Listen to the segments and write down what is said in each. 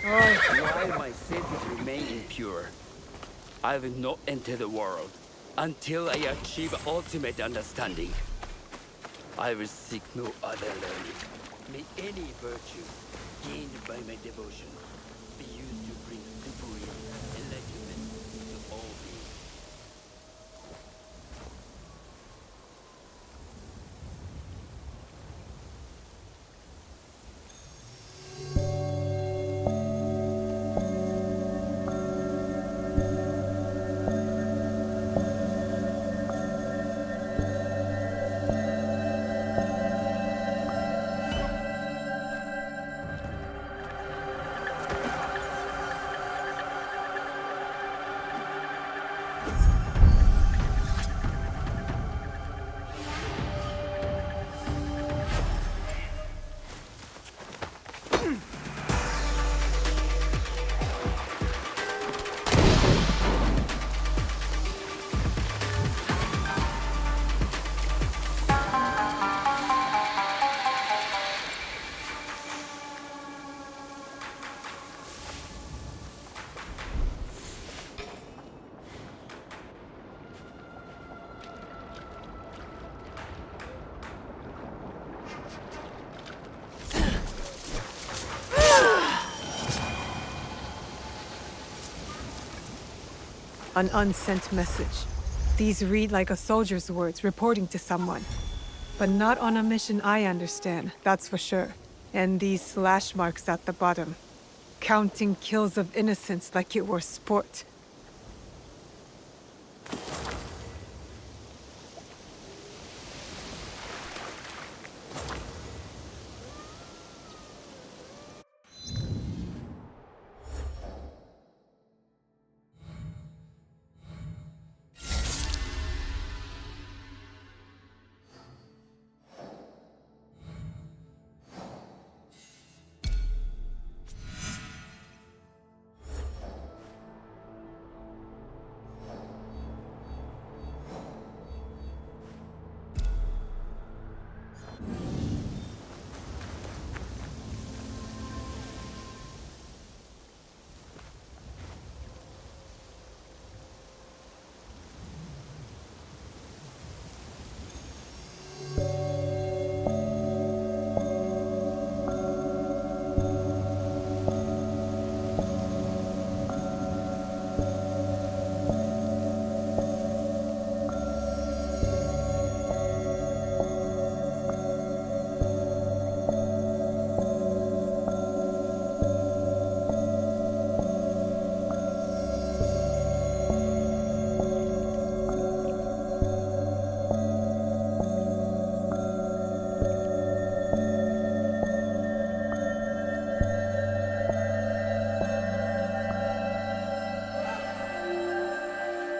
Oi. While my senses remain impure, I will not enter the world until I achieve ultimate understanding. I will seek no other learning. May any virtue gained by my devotion be used to bring supreme enlightenment to all beings. An unsent message. These read like a soldier's words reporting to someone. But not on a mission I understand, that's for sure. And these slash marks at the bottom. Counting kills of innocents like it were sport.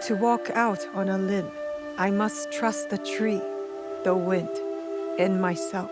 To walk out on a limb, I must trust the tree, the wind, and myself.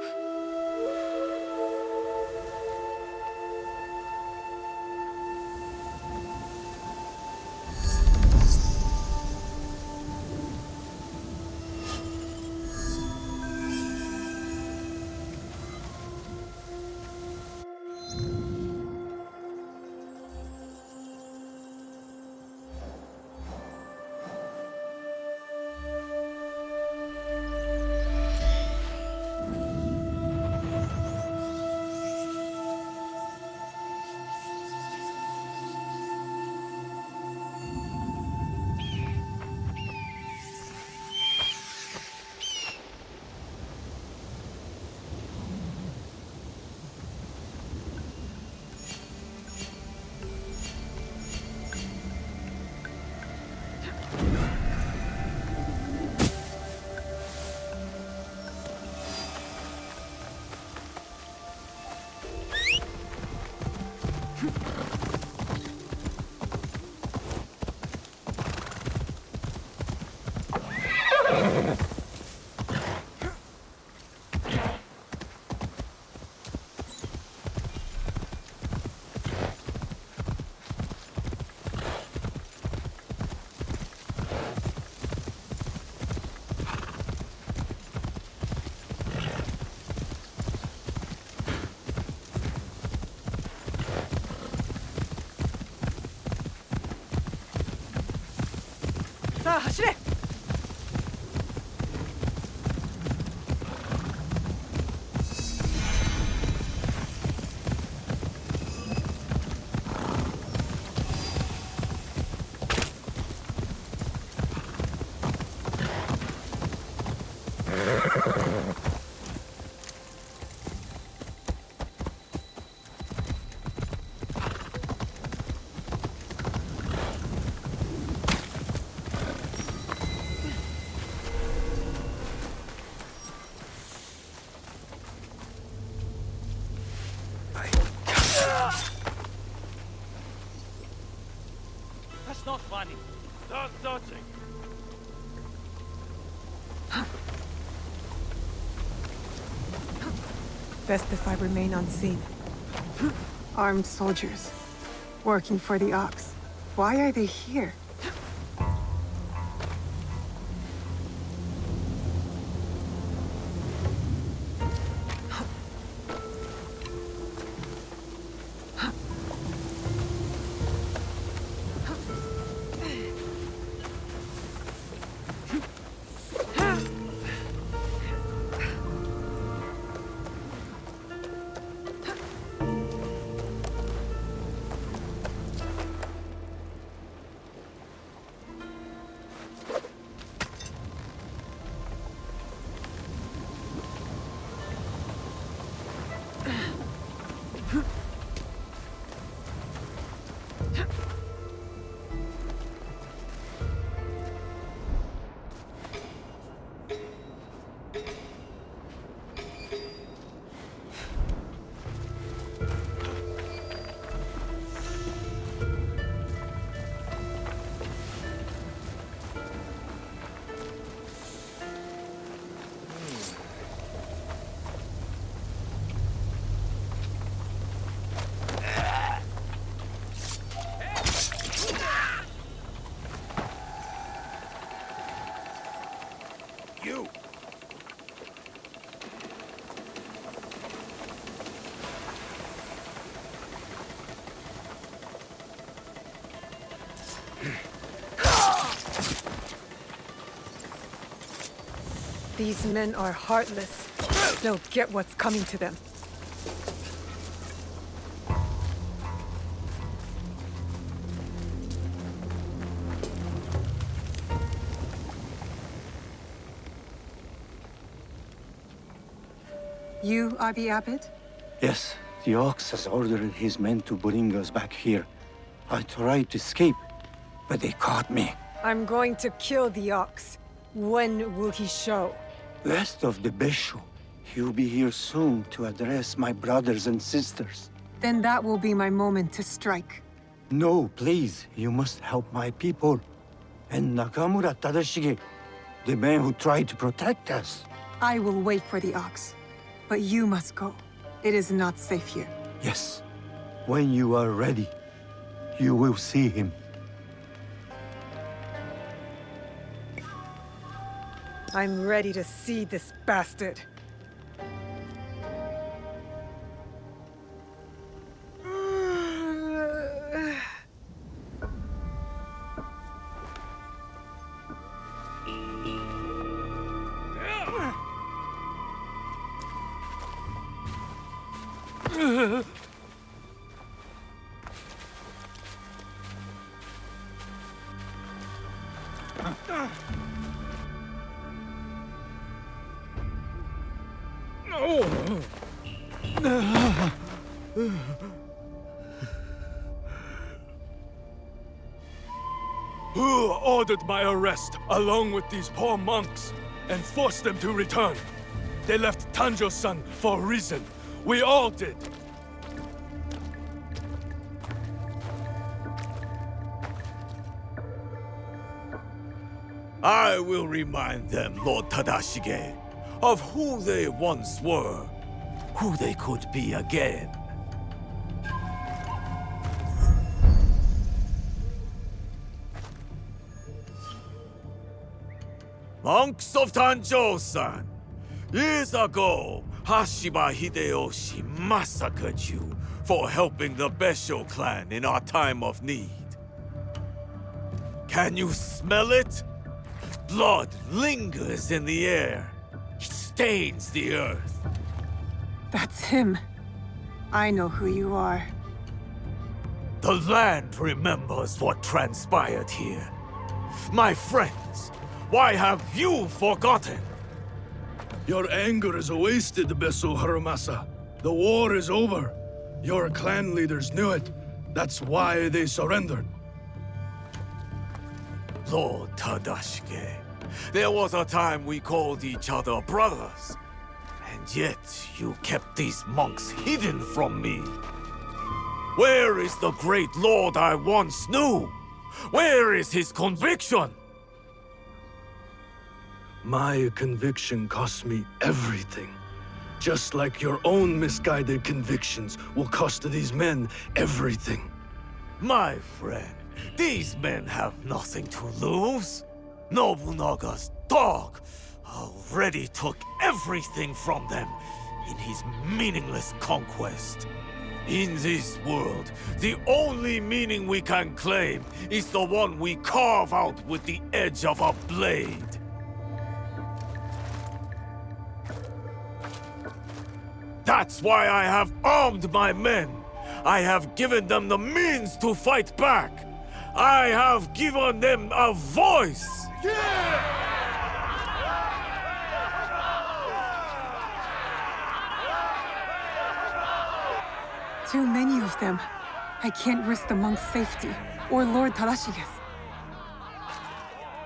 走れ! That's not funny. Start searching. Best if I remain unseen. Armed soldiers, working for the Ox. Why are they here? You! These men are heartless. They'll get what's coming to them. You are the abbot? Yes, the Ox has ordered his men to bring us back here. I tried to escape, but they caught me. I'm going to kill the Ox. When will he show? Rest of the Besho. He'll be here soon to address my brothers and sisters. Then that will be my moment to strike. No, please, you must help my people. And Nakamura Tadashige, the man who tried to protect us. I will wait for the Ox. But you must go. It is not safe here. Yes, when you are ready, you will see him. I'm ready to see this bastard. Who ordered my arrest, along with these poor monks, and forced them to return? They left Tanjo-san for a reason. We all did. I will remind them, Lord Tadashige, of who they once were, who they could be again. Monks of Tanjo-san, years ago, Hashiba Hideyoshi massacred you for helping the Besho clan in our time of need. Can you smell it? blood lingers in the air. It stains the earth. That's him. I know who you are. The land remembers what transpired here. My friends, why have you forgotten? Your anger is wasted, Besu Haramasa. The war is over. Your clan leaders knew it. That's why they surrendered. Lord Tadashige, there was a time we called each other brothers. And yet you kept these monks hidden from me. Where is the great lord I once knew? Where is his conviction? My conviction cost me everything. Just like your own misguided convictions will cost these men everything. My friend, these men have nothing to lose. Nobunaga's dog already took everything from them in his meaningless conquest. In this world, the only meaning we can claim is the one we carve out with the edge of a blade. That's why I have armed my men. I have given them the means to fight back. I have given them a voice. Too many of them. I can't risk the monk's safety, or Lord Tadashige's.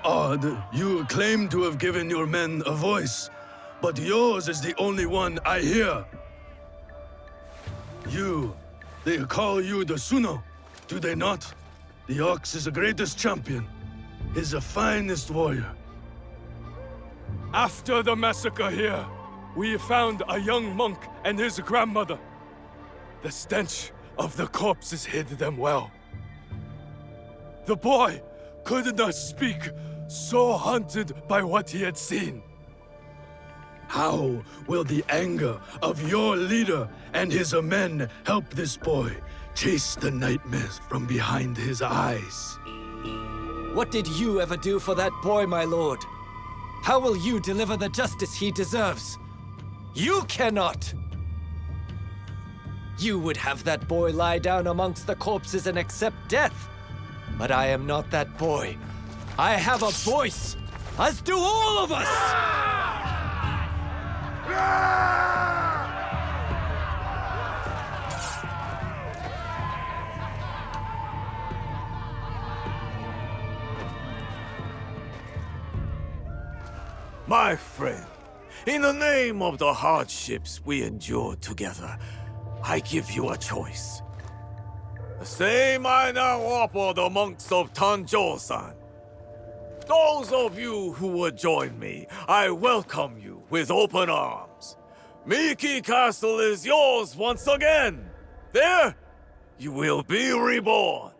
Odd, you claim to have given your men a voice, but yours is the only one I hear. They call you the Suno, do they not? The Ox is the greatest champion. He's the finest warrior. After the massacre here, we found a young monk and his grandmother. The stench of the corpses hid them well. The boy could not speak, so haunted by what he had seen. How will the anger of your leader and his men help this boy chase the nightmares from behind his eyes? What did you ever do for that boy, my lord? How will you deliver the justice he deserves? You cannot! You would have that boy lie down amongst the corpses and accept death. But I am not that boy. I have a voice, as do all of us! My friend, in the name of the hardships we endured together, I give you a choice. The same I now offer the monks of Tanjo-san. Those of you who would join me, I welcome you with open arms. Miki Castle is yours once again. There, you will be reborn.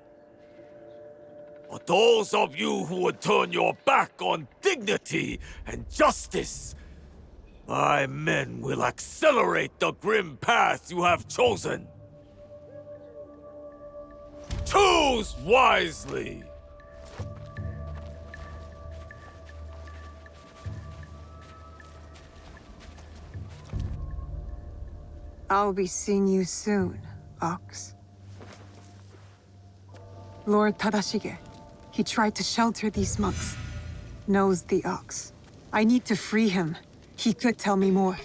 But those of you who would turn your back on dignity and justice, my men will accelerate the grim path you have chosen. Choose wisely! I'll be seeing you soon, Ox. Lord Tadashige, he tried to shelter these monks. Knows the Ox. I need to free him. He could tell me more.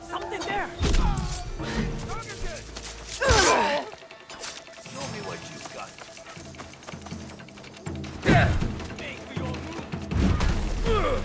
Something there! Show me what you've got. Make your move.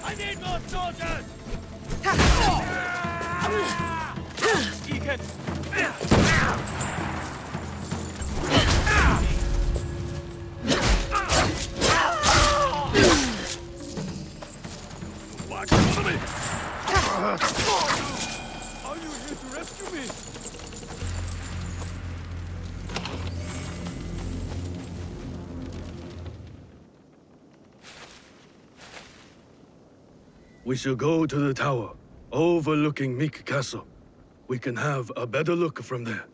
I need more soldiers! Are you here to rescue me? We shall go to the tower, overlooking Meek Castle. We can have a better look from there.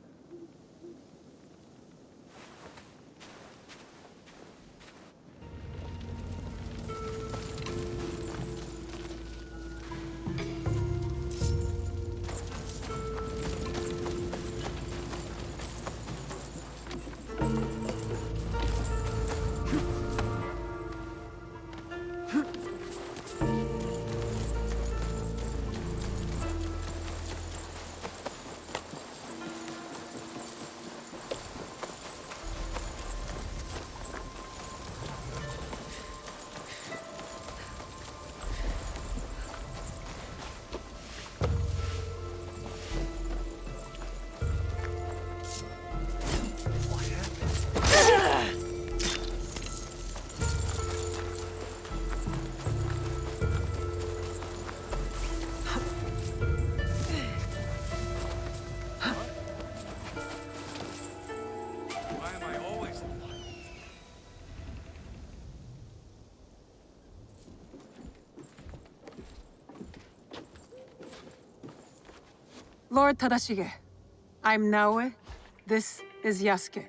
Lord Tadashige, I'm Naoe. This is Yasuke.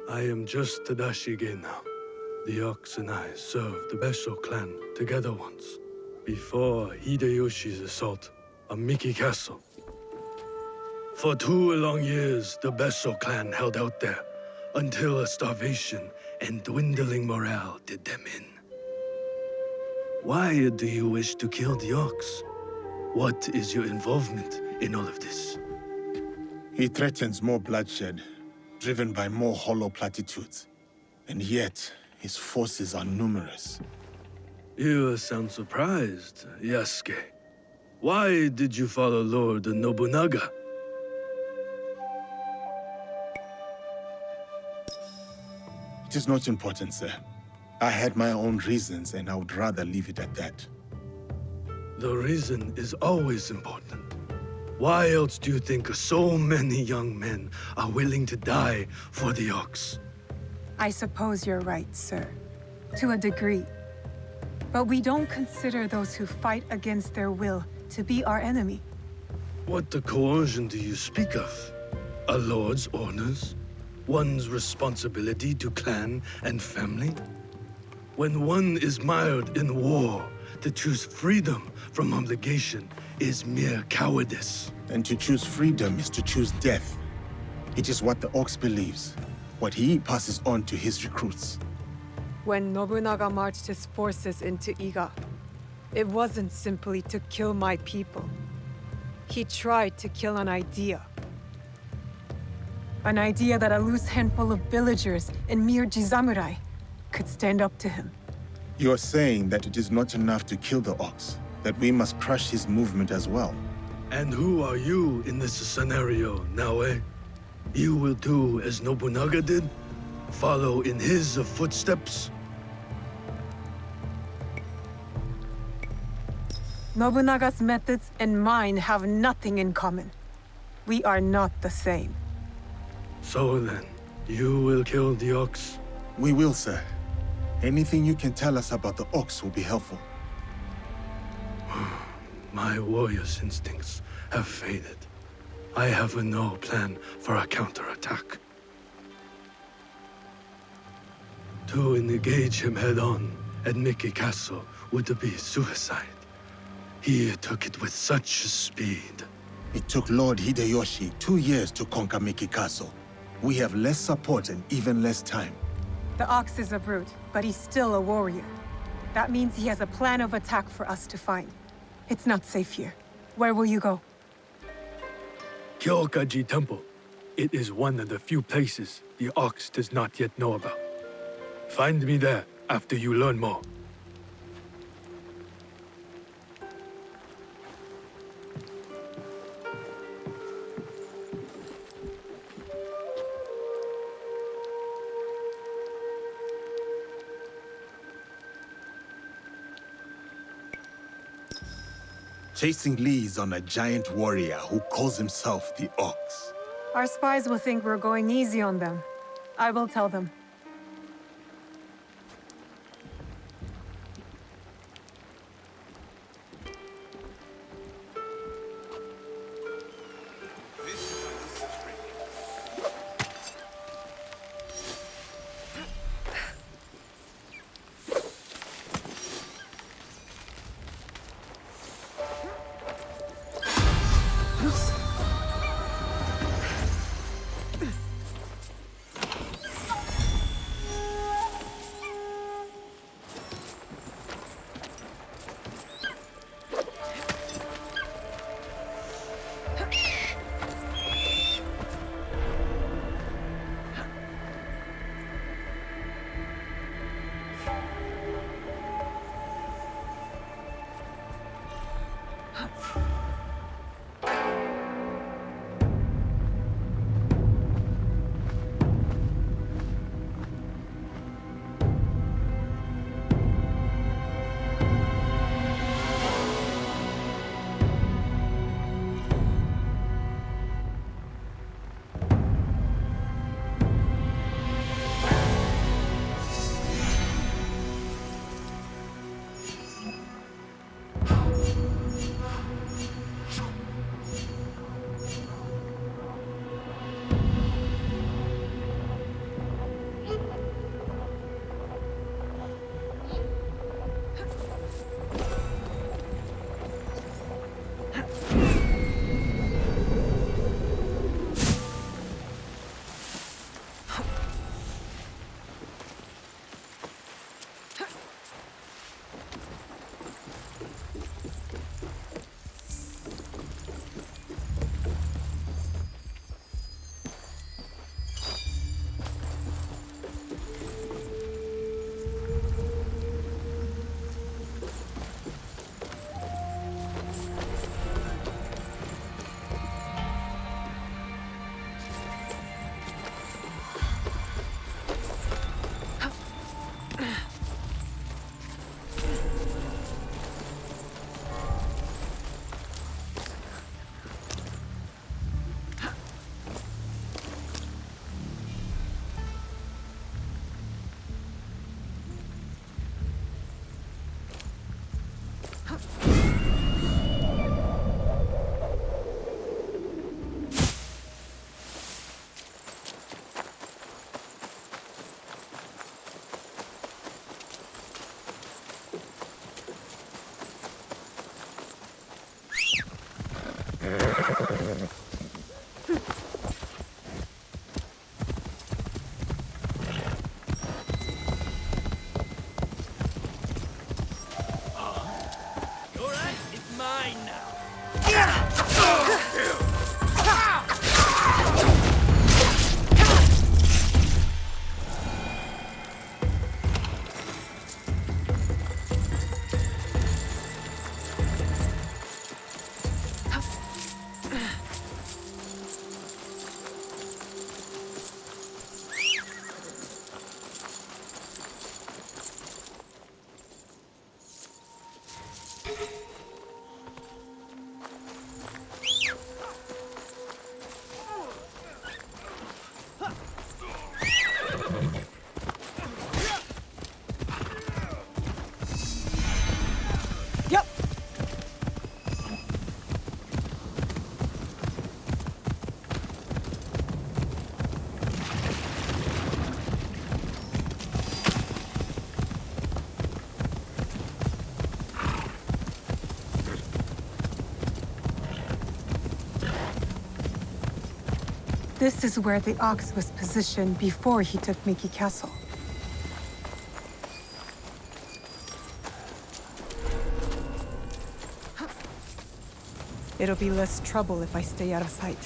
I am just Tadashige now. The Ox and I served the Besho clan together once, before Hideyoshi's assault on Miki Castle. For 2 long years, the Besho clan held out there, until a starvation and dwindling morale did them in. Why do you wish to kill the Ox? What is your involvement in all of this? He threatens more bloodshed, driven by more hollow platitudes. And yet, his forces are numerous. You sound surprised, Yasuke. Why did you follow Lord Nobunaga? It is not important, sir. I had my own reasons, and I would rather leave it at that. The reason is always important. Why else do you think so many young men are willing to die for the Ox? I suppose you're right, sir. To a degree. But we don't consider those who fight against their will to be our enemy. What the coercion do you speak of? A lord's orders? One's responsibility to clan and family? When one is mired in war, to choose freedom from obligation is mere cowardice. And to choose freedom is to choose death. It is what the Ox believes, what he passes on to his recruits. When Nobunaga marched his forces into Iga, it wasn't simply to kill my people. He tried to kill an idea. An idea that a loose handful of villagers and mere Jisamurai could stand up to him. You are saying that it is not enough to kill the Ox, that we must crush his movement as well. And who are you in this scenario, Naoe? You will do as Nobunaga did? Follow in his footsteps? Nobunaga's methods and mine have nothing in common. We are not the same. So then, you will kill the Ox? We will, sir. Anything you can tell us about the Ox will be helpful. My warrior's instincts have faded. I have no plan for a counterattack. To engage him head-on at Miki Castle would be suicide. He took it with such speed. It took Lord Hideyoshi 2 years to conquer Miki Castle. We have less support and even less time. The Ox is a brute, but he's still a warrior. That means he has a plan of attack for us to find. It's not safe here. Where will you go? Kyokaji Temple. It is one of the few places the Ox does not yet know about. Find me there after you learn more. Chasing Lee's on a giant warrior who calls himself the Ox. Our spies will think we're going easy on them. I will tell them. This is where the Ox was positioned before he took Mickey Castle. It'll be less trouble if I stay out of sight.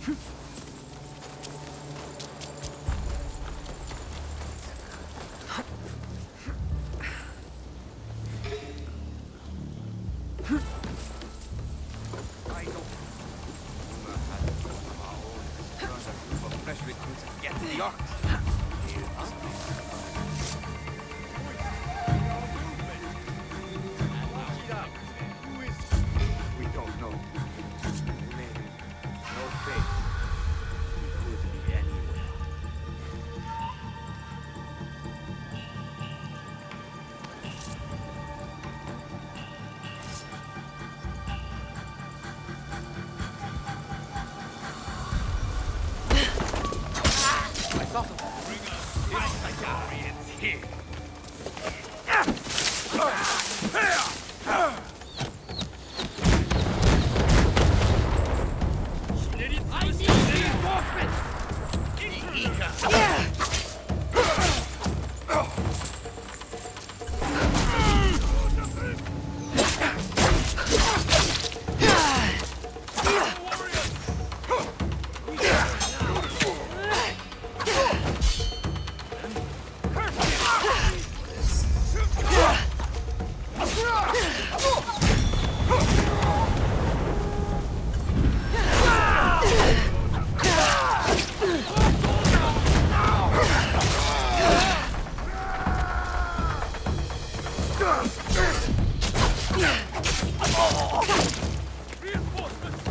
We don't know. Maybe no faith. He could be anywhere. I saw something. Bring us Barbarians here. I need reinforcements!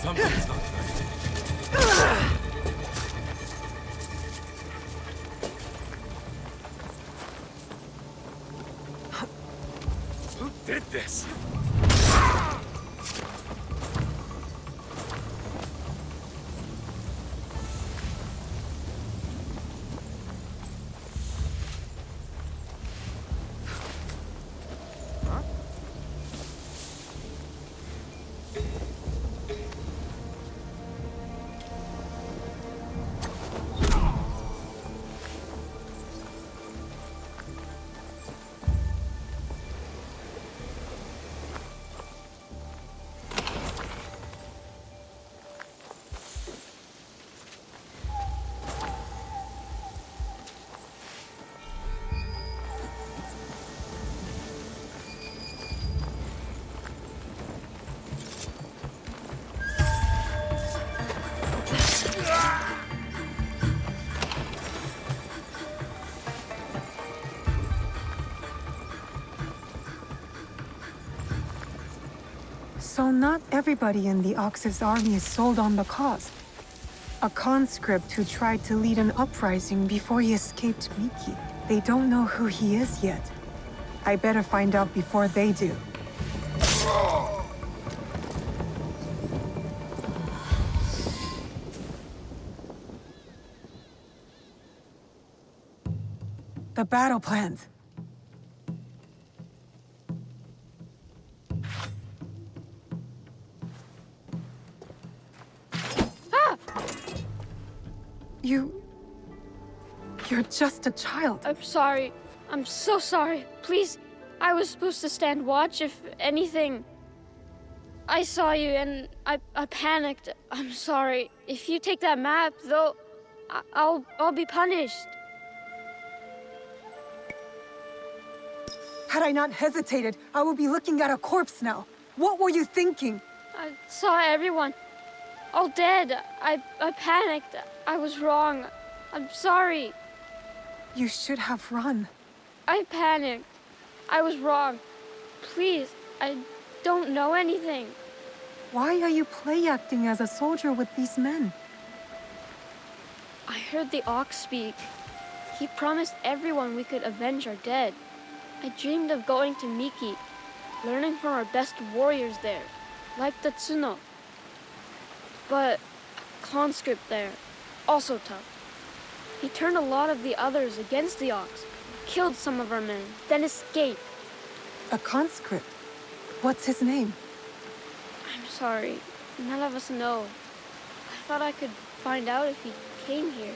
Something's not right. Who did this? Not everybody in the Ox's army is sold on the cause. A conscript who tried to lead an uprising before he escaped Miki. They don't know who he is yet. I better find out before they do. The battle plans. You're just a child. I'm sorry. I'm so sorry. Please, I was supposed to stand watch if anything. I saw you and I panicked. I'm sorry. If you take that map, though, I'll be punished. Had I not hesitated, I would be looking at a corpse now. What were you thinking? I saw everyone. All dead. I panicked. I was wrong. I'm sorry. You should have run. I panicked. I was wrong. Please, I don't know anything. Why are you play acting as a soldier with these men? I heard the Ox speak. He promised everyone we could avenge our dead. I dreamed of going to Miki, learning from our best warriors there, like the Tsuno. But a conscript there, also tough. He turned a lot of the others against the Ox, killed some of our men, then escaped. A conscript? What's his name? I'm sorry, none of us know. I thought I could find out if he came here,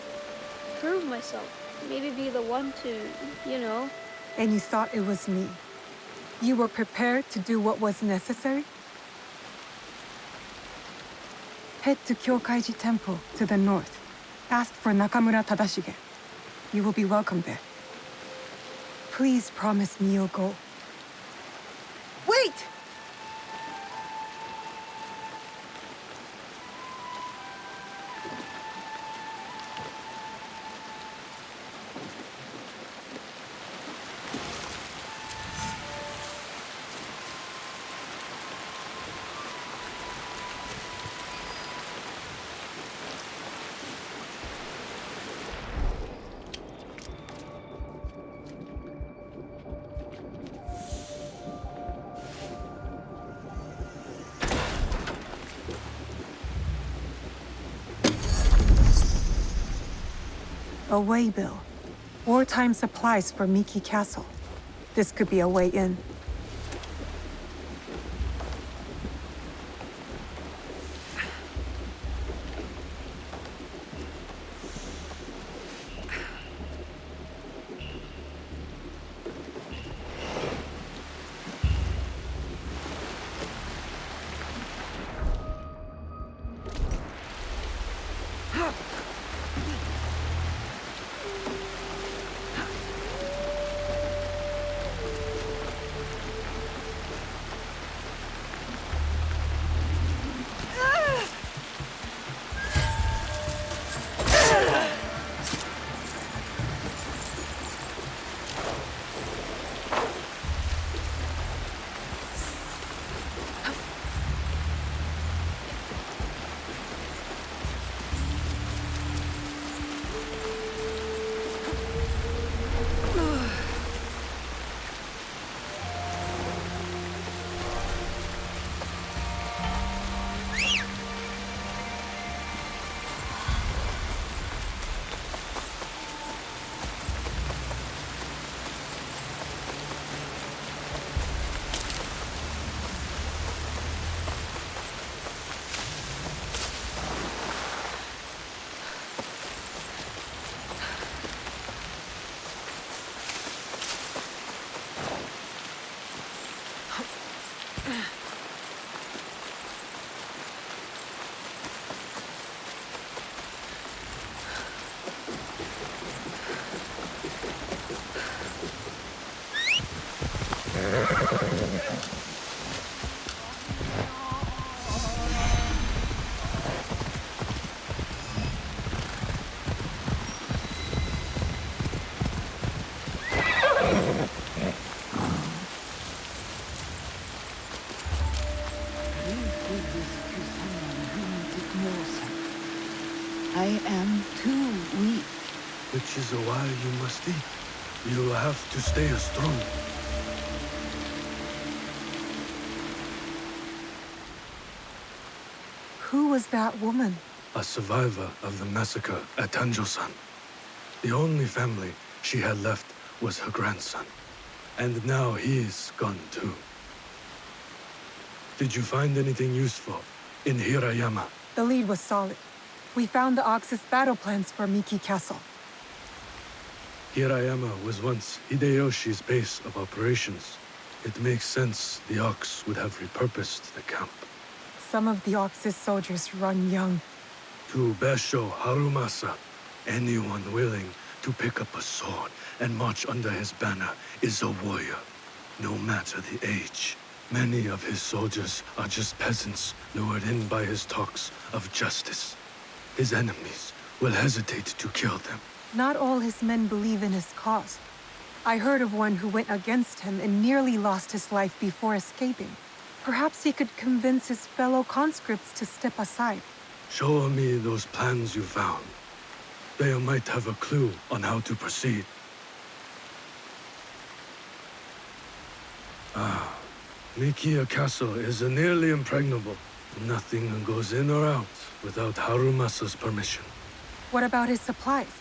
prove myself, maybe be the one to, you know. And you thought it was me? You were prepared to do what was necessary? Head to Kyokaiji Temple to the north. Ask for Nakamura Tadashige. You will be welcome there. Please promise me you'll go. Wait! A waybill. Wartime supplies for Miki Castle. This could be a way in. I am too weak. Which is why you must eat. You have to stay strong. Who was that woman? A survivor of the massacre at Tanjo-san. The only family she had left was her grandson. And now he's gone too. Did you find anything useful in Hirayama? The lead was solid. We found the Ox's battle plans for Miki Castle. Hirayama was once Hideyoshi's base of operations. It makes sense the Ox would have repurposed the camp. Some of the Ox's soldiers run young. To Basho Harumasa, anyone willing to pick up a sword and march under his banner is a warrior, no matter the age. Many of his soldiers are just peasants lured in by his talks of justice. His enemies will hesitate to kill them. Not all his men believe in his cause. I heard of one who went against him and nearly lost his life before escaping. Perhaps he could convince his fellow conscripts to step aside. Show me those plans you found. They might have a clue on how to proceed. Mikia Castle is nearly impregnable. Nothing goes in or out without Harumasa's permission. What about his supplies?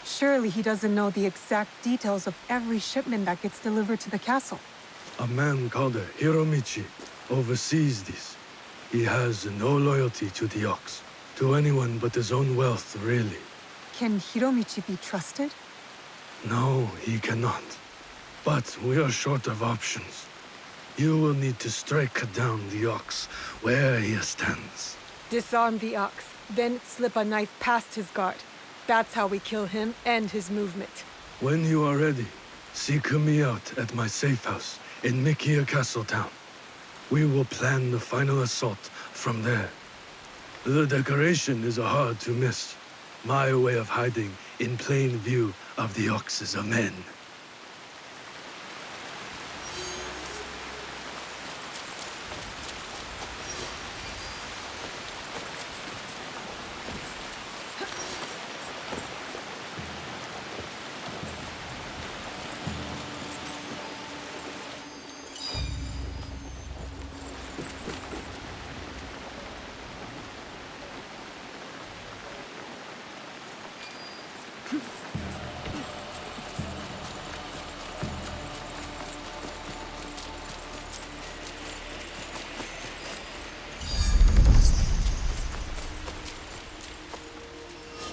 Surely he doesn't know the exact details of every shipment that gets delivered to the castle. A man called Hiromichi oversees these. He has no loyalty to the Ox, to anyone but his own wealth, really. Can Hiromichi be trusted? No, he cannot. But we are short of options. You will need to strike down the Ox where he stands. Disarm the Ox, then slip a knife past his guard. That's how we kill him and his movement. When you are ready, seek me out at my safe house in Mikia Castle Town. We will plan the final assault from there. The decoration is hard to miss. My way of hiding in plain view of the Ox's men.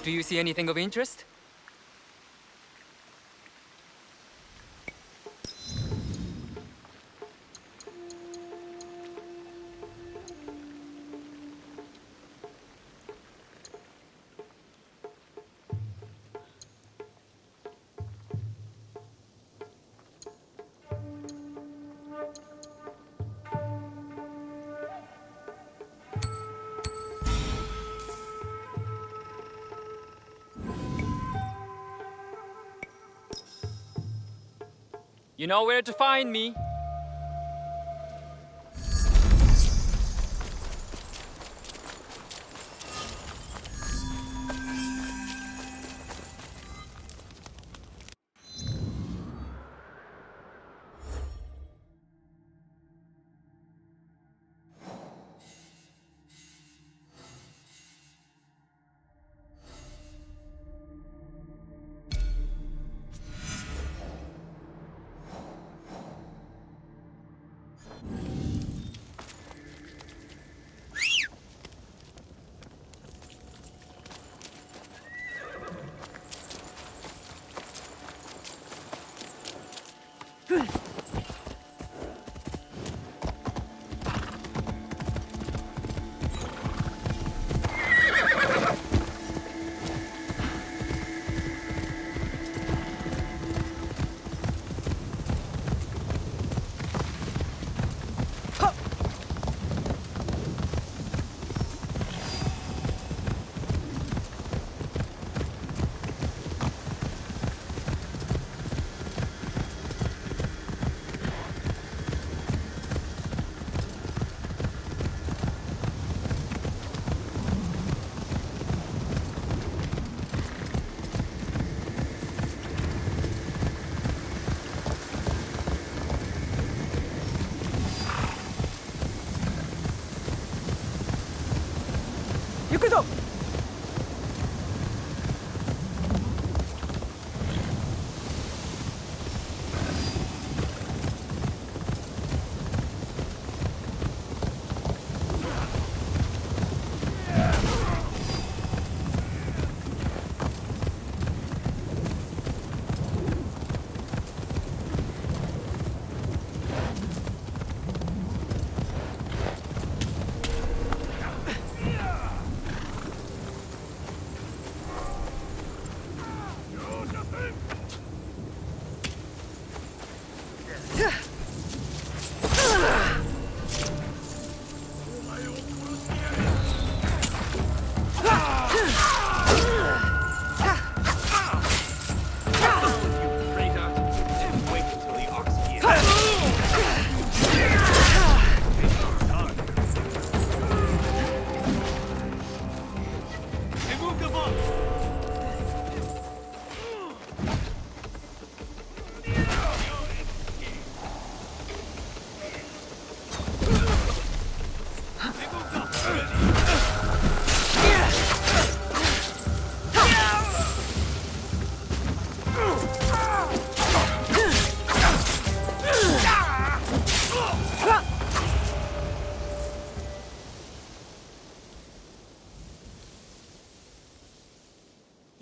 Do you see anything of interest? You know where to find me.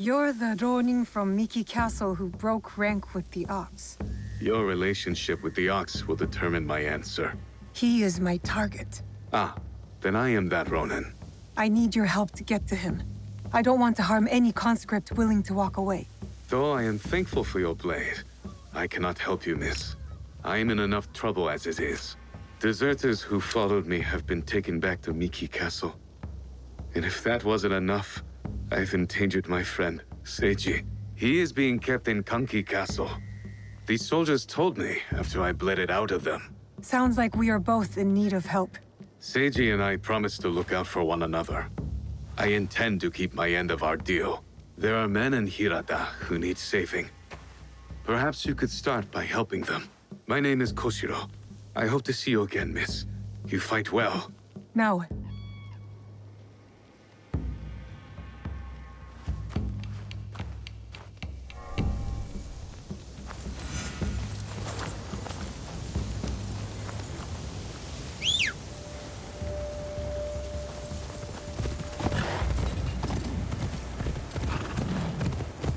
You're the Ronin from Miki Castle who broke rank with the Ox. Your relationship with the Ox will determine my answer. He is my target. Ah, then I am that Ronin. I need your help to get to him. I don't want to harm any conscript willing to walk away. Though I am thankful for your blade, I cannot help you, miss. I am in enough trouble as it is. Deserters who followed me have been taken back to Miki Castle. And if that wasn't enough, I've endangered my friend, Seiji. He is being kept in Kanki Castle. These soldiers told me after I bled it out of them. Sounds like we are both in need of help. Seiji and I promised to look out for one another. I intend to keep my end of our deal. There are men in Hirata who need saving. Perhaps you could start by helping them. My name is Koshiro. I hope to see you again, miss. You fight well. Now what?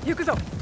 Yukuzo!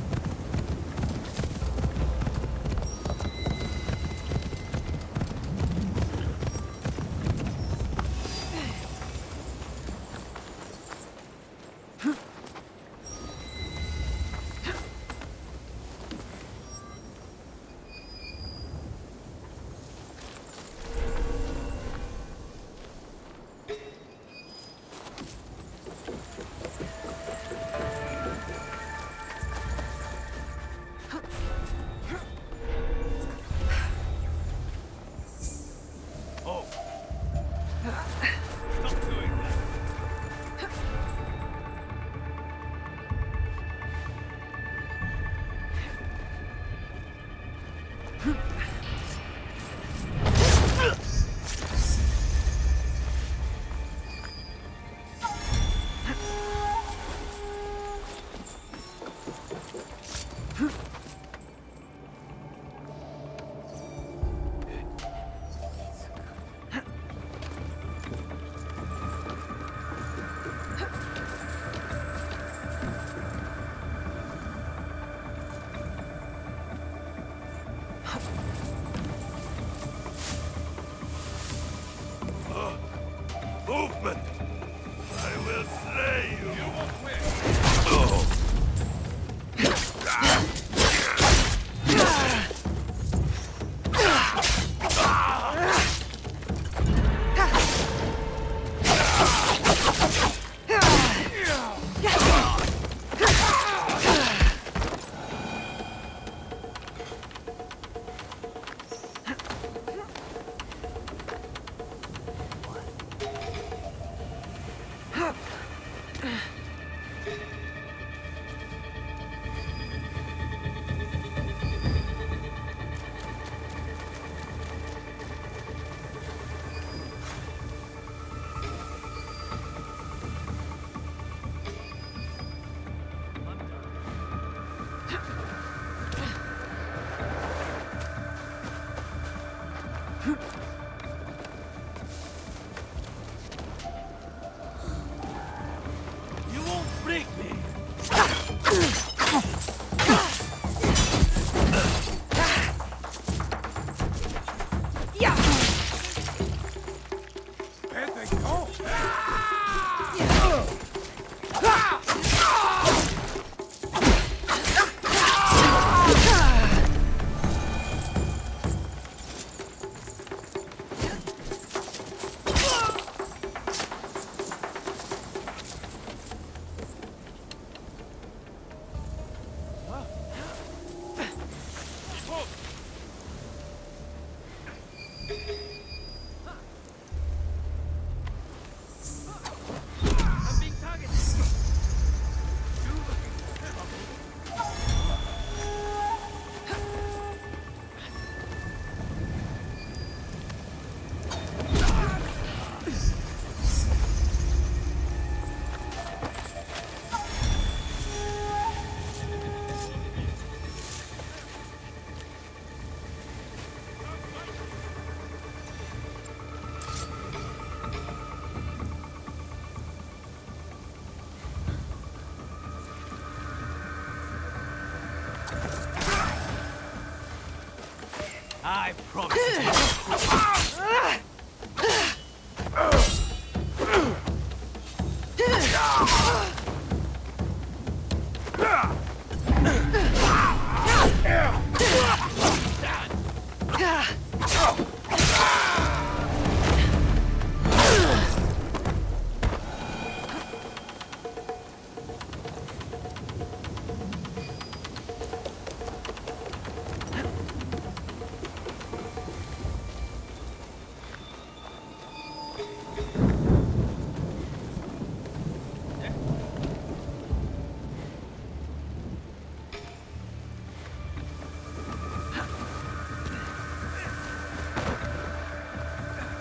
I promise.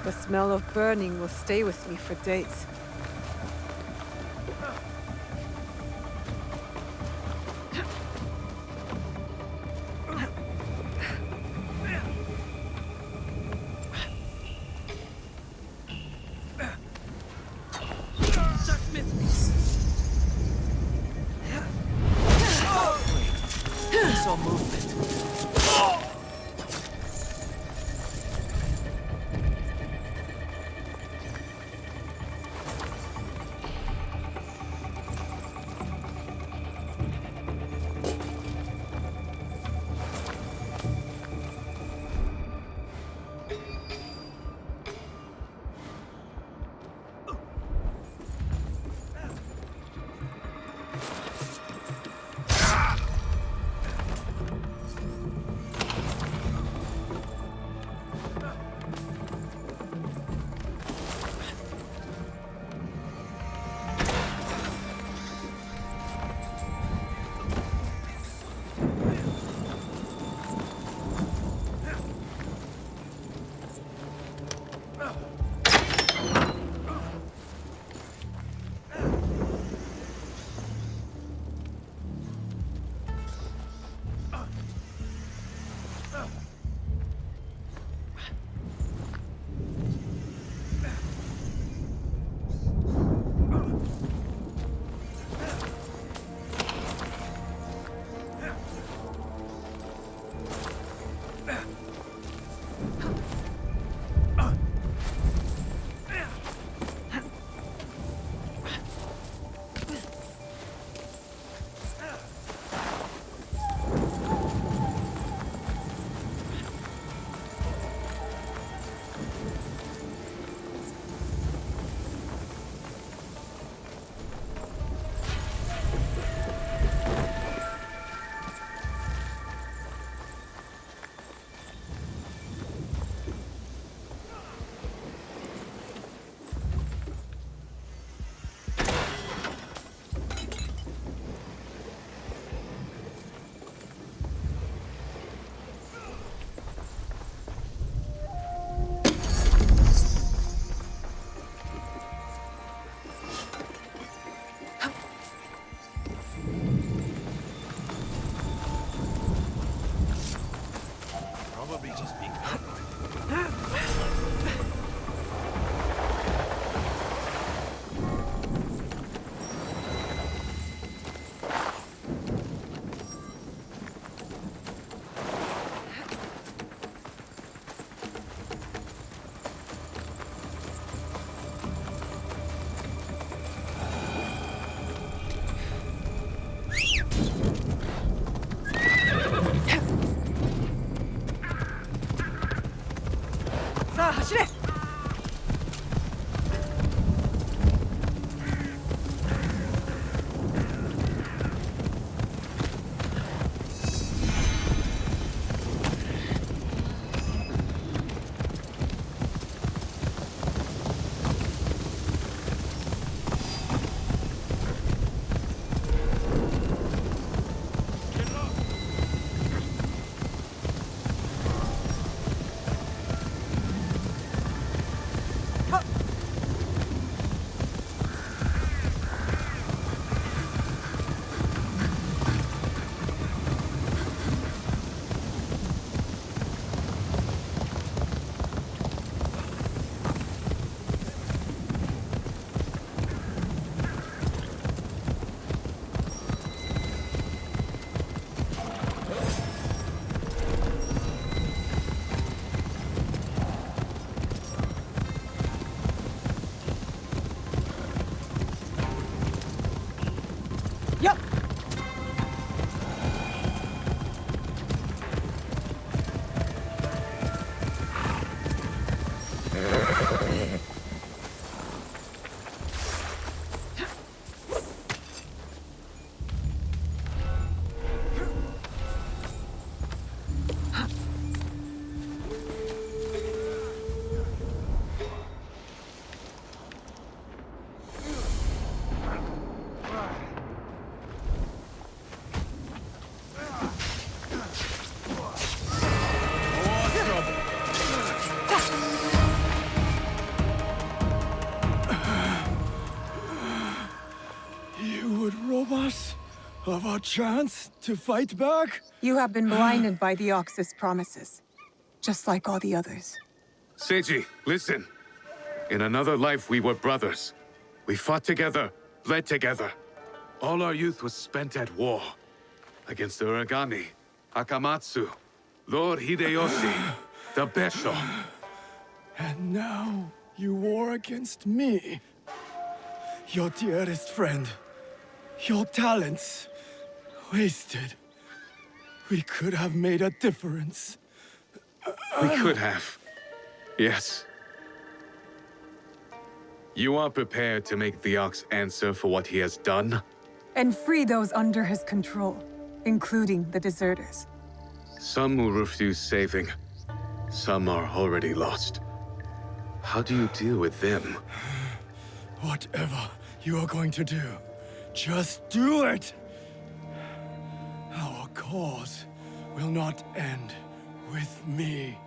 The smell of burning will stay with me for days. I saw movement. would rob us of our chance to fight back? You have been blinded by the Ox's promises, just like all the others. Seiji, listen. In another life, we were brothers. We fought together, bled together. All our youth was spent at war. Against the Uragami, Akamatsu, Lord Hideyoshi, the Besho. And now you war against me. Your dearest friend. Your talents. Wasted. We could have made a difference. We could have. Yes. You are prepared to make the Ox answer for what he has done? And free those under his control, including the deserters. Some will refuse saving. Some are already lost. How do you deal with them? Whatever you are going to do, just do it! Our cause will not end with me.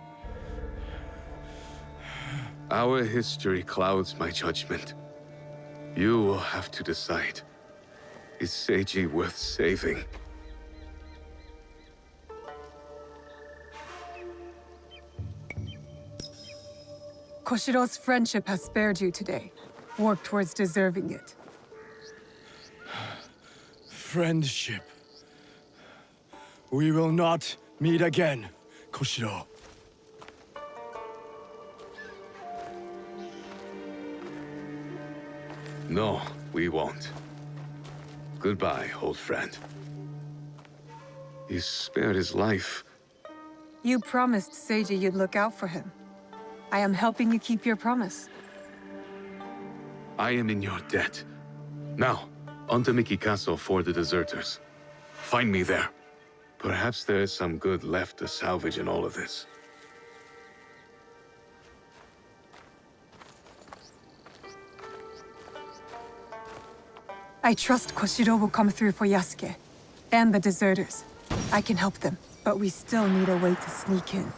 Our history clouds my judgment. You will have to decide. Is Seiji worth saving? Koshiro's friendship has spared you today. Work towards deserving it. Friendship. We will not meet again, Koshiro. No, we won't. Goodbye, old friend. You spared his life. You promised Seiji you'd look out for him. I am helping you keep your promise. I am in your debt. Now, on to Miki Castle for the deserters. Find me there. Perhaps there is some good left to salvage in all of this. I trust Koshiro will come through for Yasuke and the deserters. I can help them, but we still need a way to sneak in.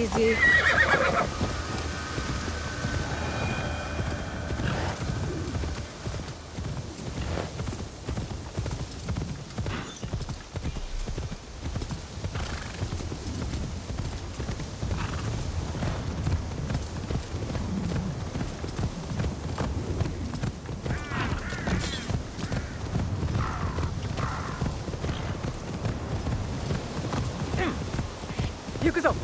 easy. Yukuzo!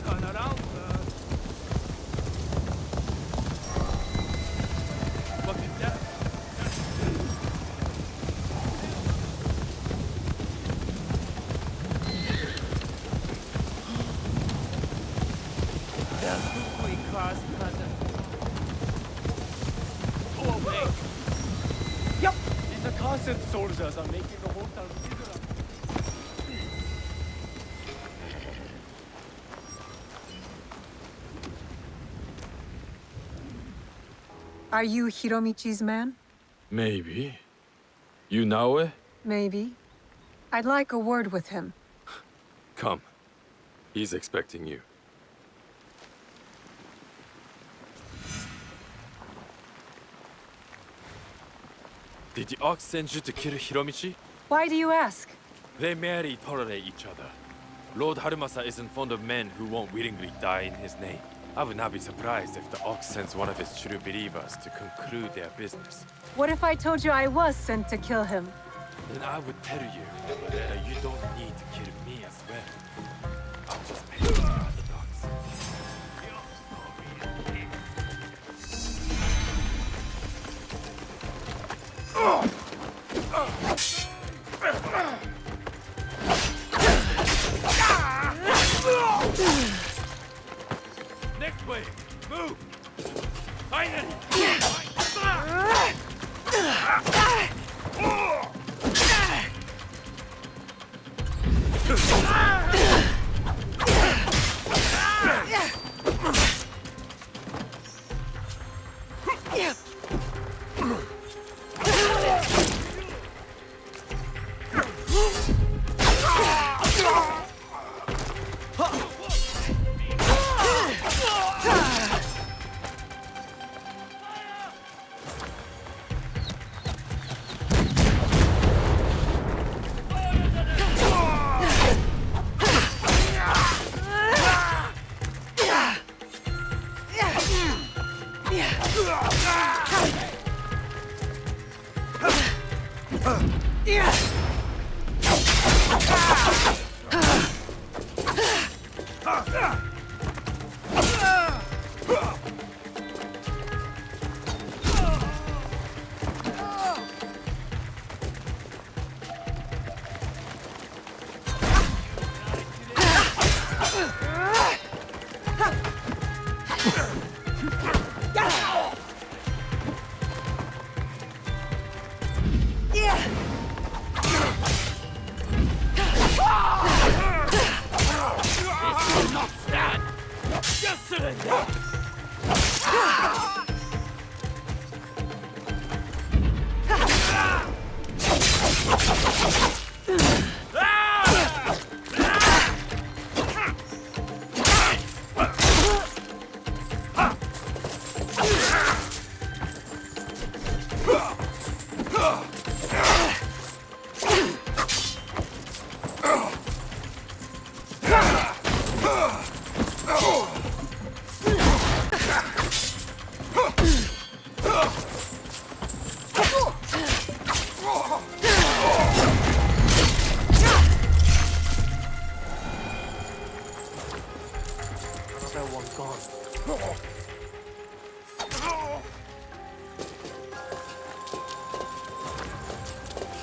Turn around, fucking death. Go away. Yup. These accursed soldiers are making the whole town miserable. Are you Hiromichi's man? Maybe. You know it? Maybe. I'd like a word with him. Come. He's expecting you. Did the Ox send you to kill Hiromichi? Why do you ask? They merely tolerate each other. Lord Harumasa isn't fond of men who won't willingly die in his name. I would not be surprised if the Ox sends one of his true believers to conclude their business. What if I told you I was sent to kill him? Then I would tell you that you don't need to kill me as well. I'll just make you the dogs. Next wave, move! Finally!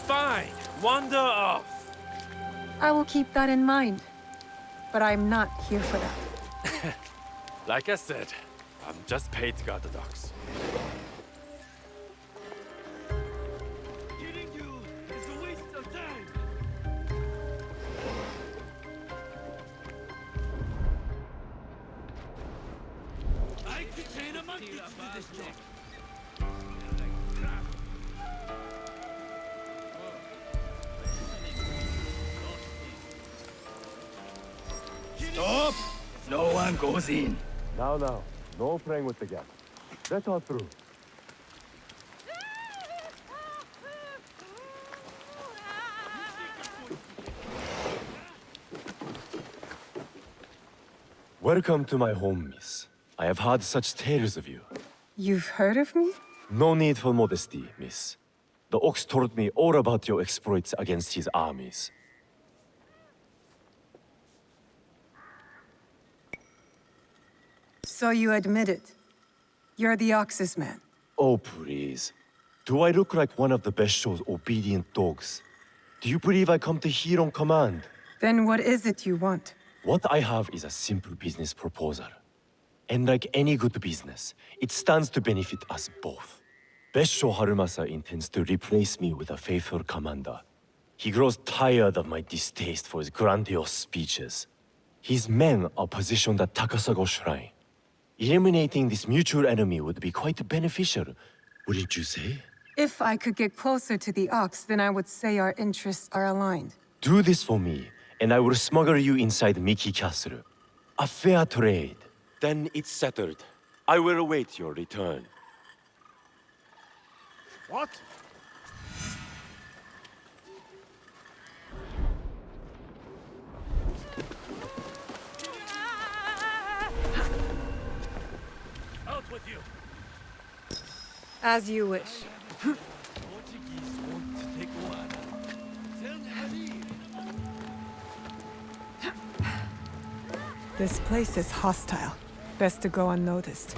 Fine, wander off. I will keep that in mind. But I'm not here for that. Like I said, I'm just paid to guard the docks. Killing you is a waste of time. Stop! No one goes in. Now, no playing with the gas. Let her through. Welcome to my home, miss. I have heard such tales of you. You've heard of me? No need for modesty, miss. The Ox told me all about your exploits against his armies. So you admit it. You're the Ox's man. Oh, please. Do I look like one of the Bestio's obedient dogs? Do you believe I come to heel on command? Then what is it you want? What I have is a simple business proposal. And like any good business, it stands to benefit us both. Bestio Harumasa intends to replace me with a faithful commander. He grows tired of my distaste for his grandiose speeches. His men are positioned at Takasago Shrine. Eliminating this mutual enemy would be quite beneficial, wouldn't you say? If I could get closer to the Ox, then I would say our interests are aligned. Do this for me, and I will smuggle you inside Miki Castle. A fair trade. Then it's settled. I will await your return. What? Out with you. As you wish. Portuguese want to take one. Tell Ali. This place is hostile. Best to go unnoticed.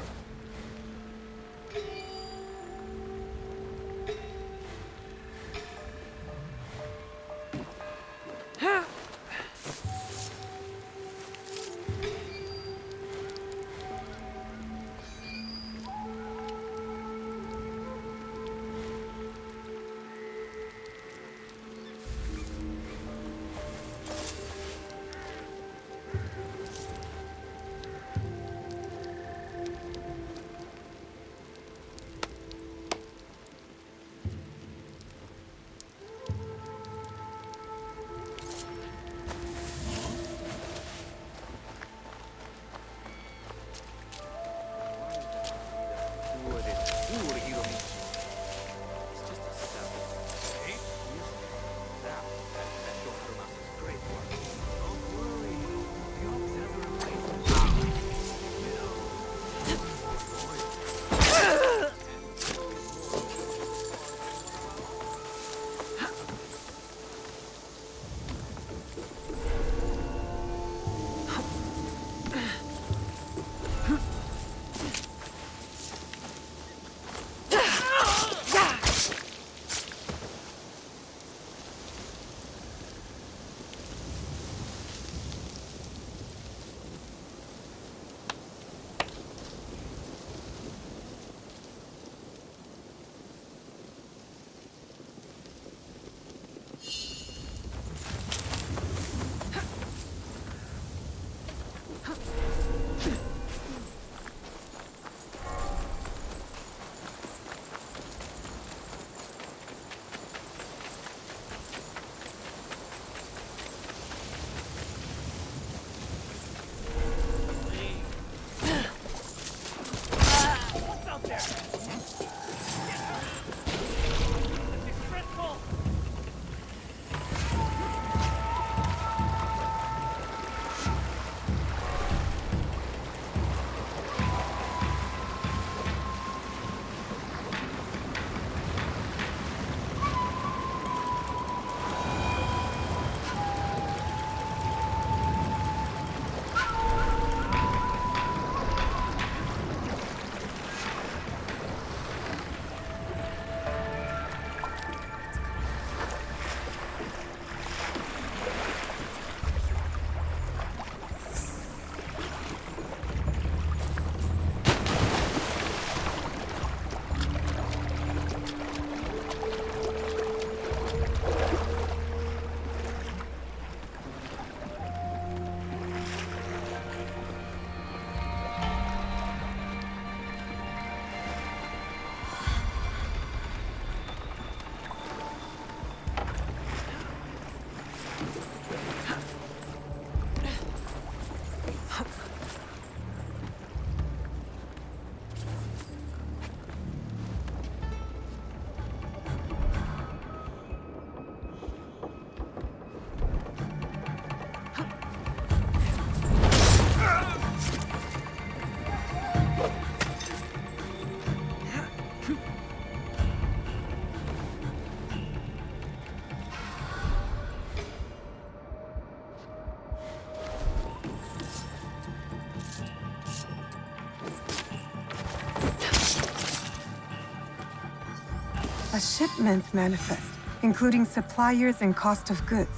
A shipment manifest, including suppliers and cost of goods.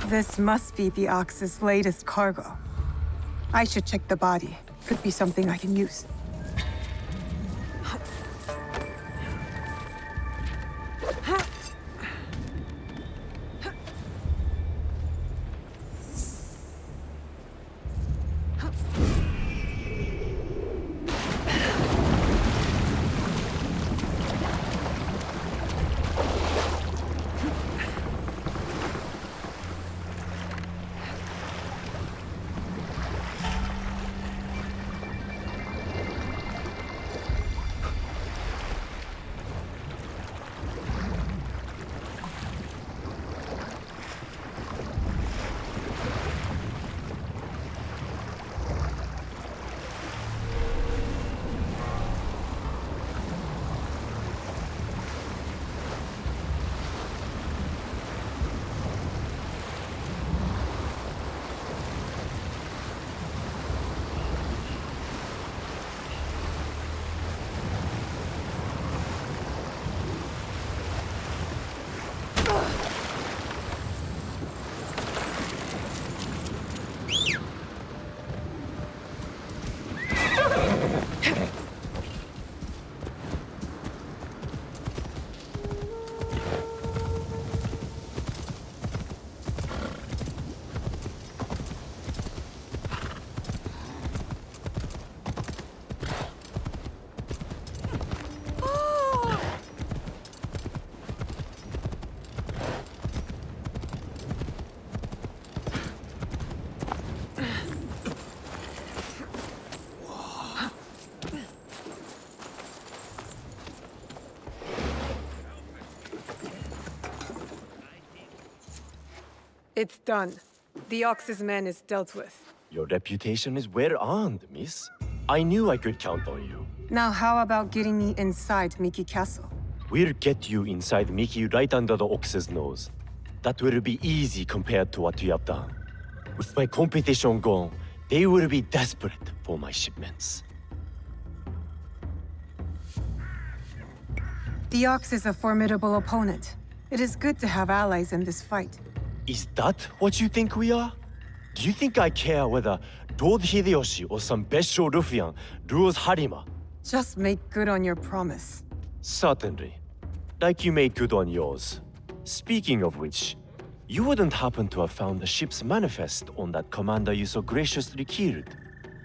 This must be the Ox's latest cargo. I should check the body. Could be something I can use. It's done. The Ox's man is dealt with. Your reputation is well earned, miss. I knew I could count on you. Now how about getting me inside Miki Castle? We'll get you inside Miki right under the Ox's nose. That will be easy compared to what you have done. With my competition gone, they will be desperate for my shipments. The Ox is a formidable opponent. It is good to have allies in this fight. Is that what you think we are? Do you think I care whether Lord Hideyoshi or some Bessho ruffian rules Harima? Just make good on your promise. Certainly. Like you made good on yours. Speaking of which, you wouldn't happen to have found the ship's manifest on that commander you so graciously killed.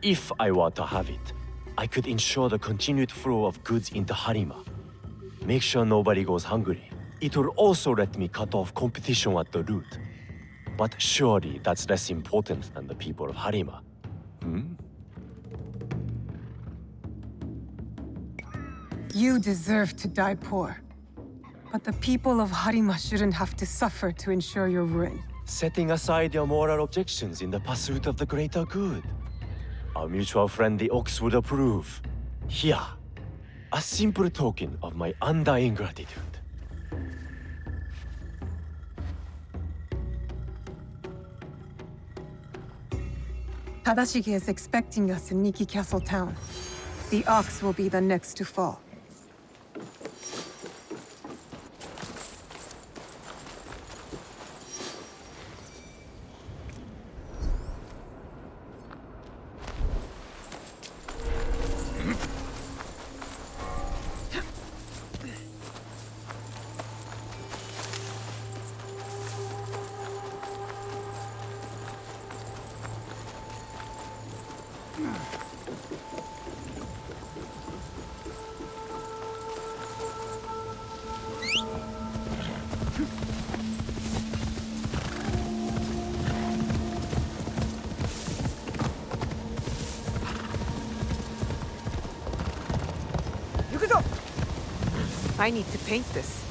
If I were to have it, I could ensure the continued flow of goods into Harima. Make sure nobody goes hungry. It will also let me cut off competition at the root. But surely that's less important than the people of Harima. You deserve to die poor. But the people of Harima shouldn't have to suffer to ensure your ruin. Setting aside your moral objections in the pursuit of the greater good. Our mutual friend the Ox would approve. Here, a simple token of my undying gratitude. Tadashige is expecting us in Miki Castle town. The Ox will be the next to fall. I need to paint this.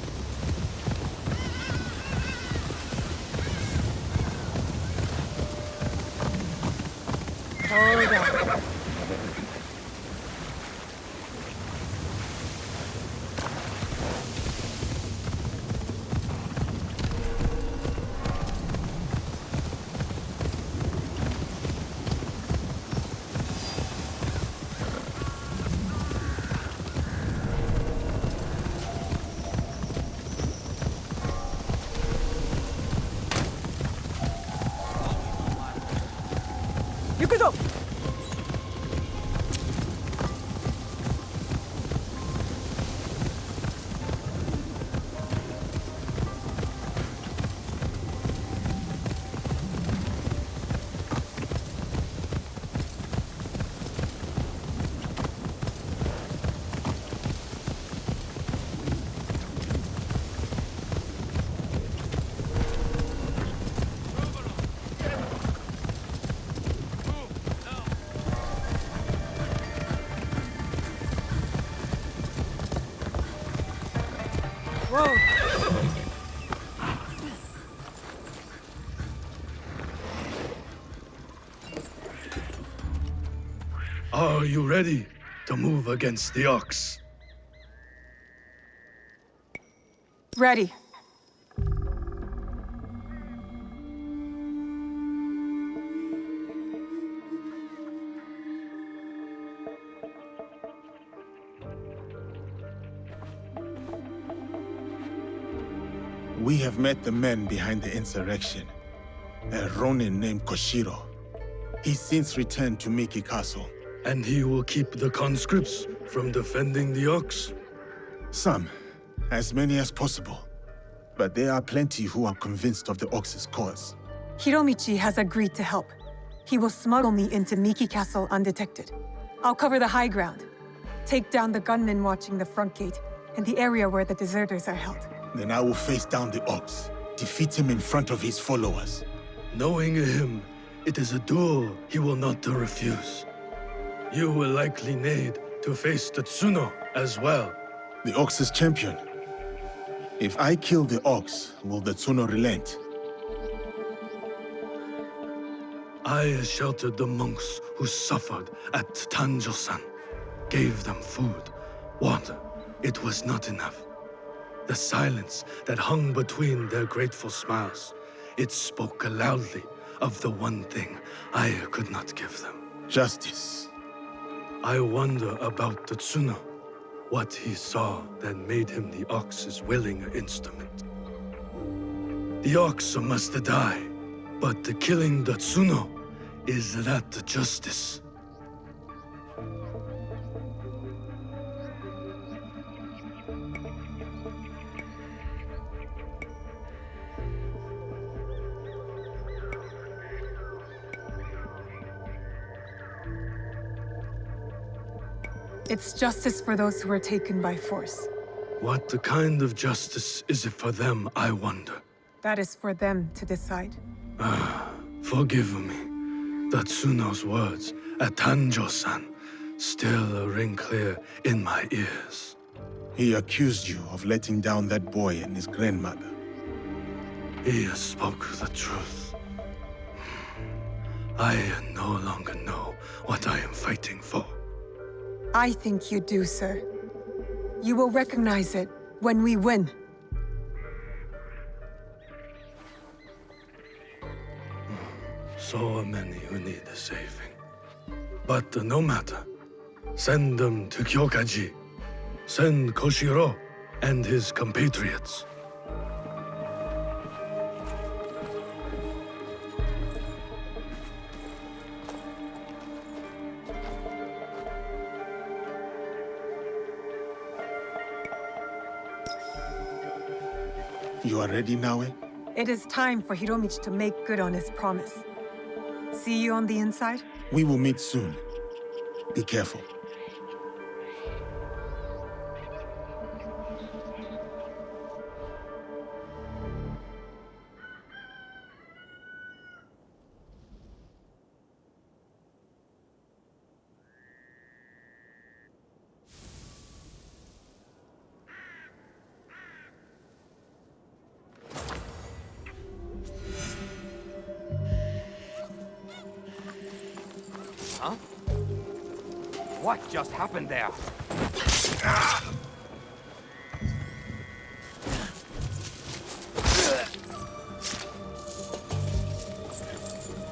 Hold on. Yukuzo! Are you ready to move against the Ox? Ready. We have met the men behind the insurrection. A Ronin named Koshiro. He's since returned to Miki Castle. And he will keep the conscripts from defending the Ox? Some. As many as possible. But there are plenty who are convinced of the Ox's cause. Hiromichi has agreed to help. He will smuggle me into Miki Castle undetected. I'll cover the high ground. Take down the gunmen watching the front gate and the area where the deserters are held. Then I will face down the Ox. Defeat him in front of his followers. Knowing him, it is a duel he will not refuse. You will likely need to face the Tsuno as well. The Ox's champion. If I kill the Ox, will the Tsuno relent? I sheltered the monks who suffered at Tanjo-san. Gave them food, water. It was not enough. The silence that hung between their grateful smiles, it spoke loudly of the one thing I could not give them. Justice. I wonder about the Tsuno. What he saw that made him the Ox's willing instrument. The Ox must die, but the killing the Tsuno, is that the justice? It's justice for those who were taken by force. What kind of justice is it for them, I wonder? That is for them to decide. Forgive me. The Tsuno's words at Tanjo-san still ring clear in my ears. He accused you of letting down that boy and his grandmother. He spoke the truth. I no longer know what I am fighting for. I think you do, sir. You will recognize it when we win. So many who need saving. But no matter. Send them to Kyokaji. Send Koshiro and his compatriots. You are ready, Naue? It is time for Hiromichi to make good on his promise. See you on the inside? We will meet soon. Be careful. Huh? What just happened there?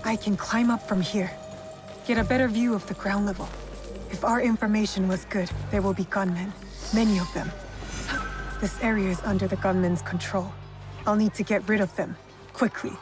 I can climb up from here. Get a better view of the ground level. If our information was good, there will be gunmen. Many of them. This area is under the gunmen's control. I'll need to get rid of them. Quickly.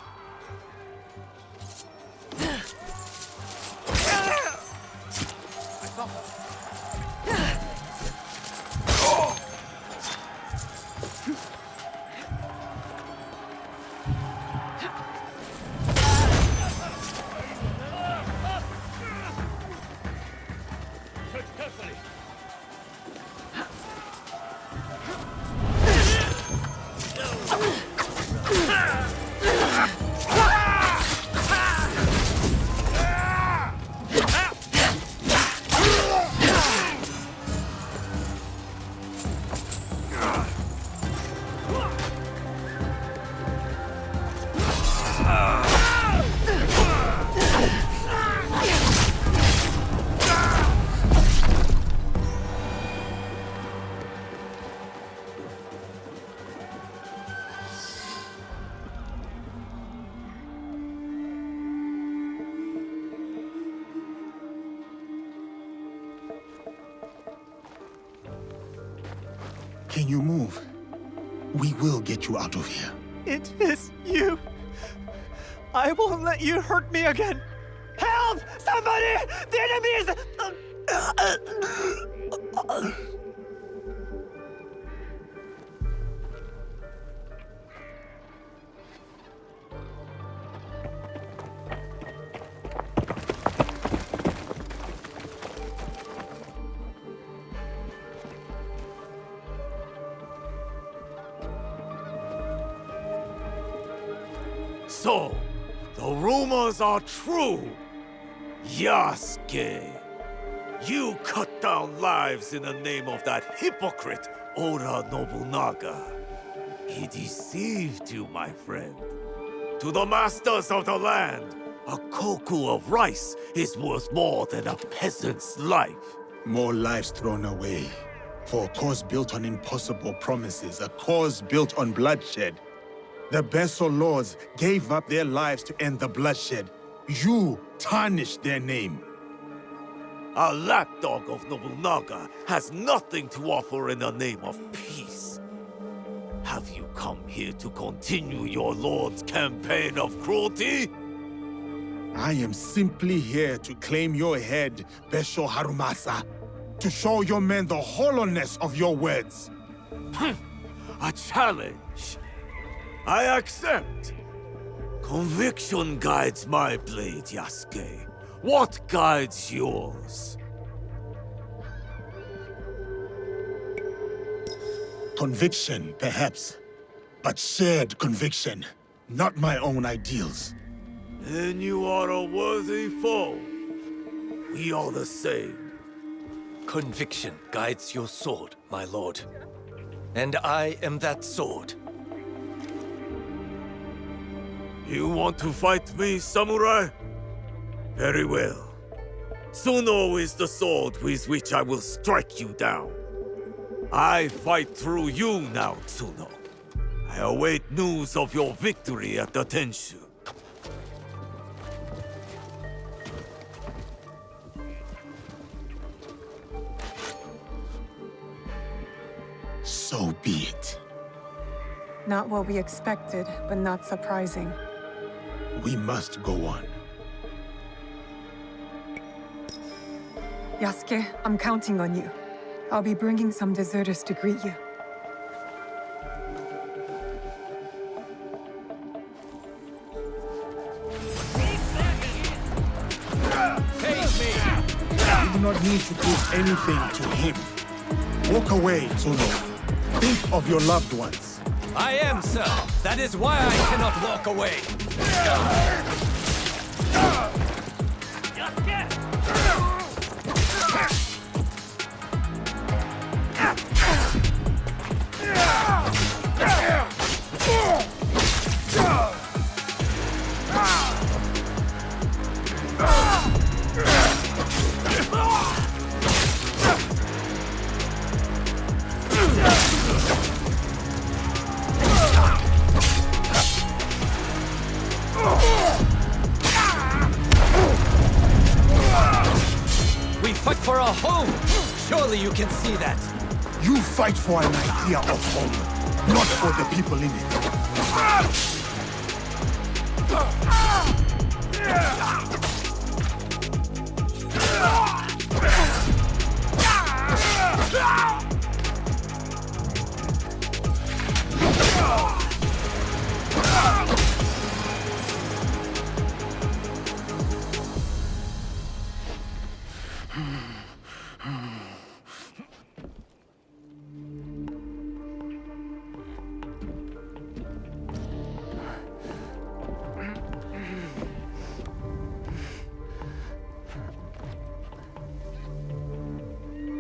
Can you move? We will get you out of here. It is you. I won't let you hurt me again. Help! Somebody! The enemy is... So, the rumors are true. Yasuke, you cut down lives in the name of that hypocrite Oda Nobunaga. He deceived you, my friend. To the masters of the land, a koku of rice is worth more than a peasant's life. More lives thrown away. For a cause built on impossible promises, a cause built on bloodshed. The Besso lords gave up their lives to end the bloodshed. You tarnished their name. A lapdog of Nobunaga has nothing to offer in the name of peace. Have you come here to continue your lord's campaign of cruelty? I am simply here to claim your head, Besho Harumasa. To show your men the hollowness of your words. A challenge. I accept. Conviction guides my blade, Yasuke. What guides yours? Conviction, perhaps. But shared conviction, not my own ideals. Then you are a worthy foe. We are the same. Conviction guides your sword, my lord. And I am that sword. You want to fight me, samurai? Very well. Tsuno is the sword with which I will strike you down. I fight through you now, Tsuno. I await news of your victory at the Tenshu. So be it. Not what we expected, but not surprising. We must go on. Yasuke, I'm counting on you. I'll be bringing some deserters to greet you. Face me! You do not need to prove anything to him. Walk away, Tsuno. Think of your loved ones. I am, sir. That is why I cannot walk away. We fight for our home! Surely you can see that! You fight for an idea of home, not for the people in it.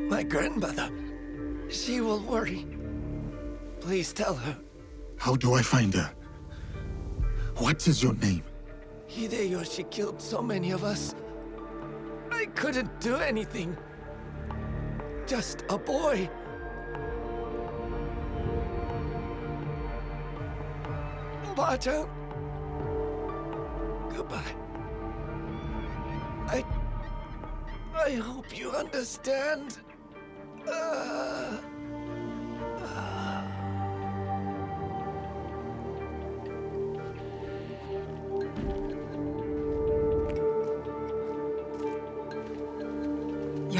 My grandmother. She will worry. Please tell her. How do I find her? What is your name? Hideyoshi killed so many of us. I couldn't do anything. Just a boy. Ba-chan. Goodbye. I hope you understand.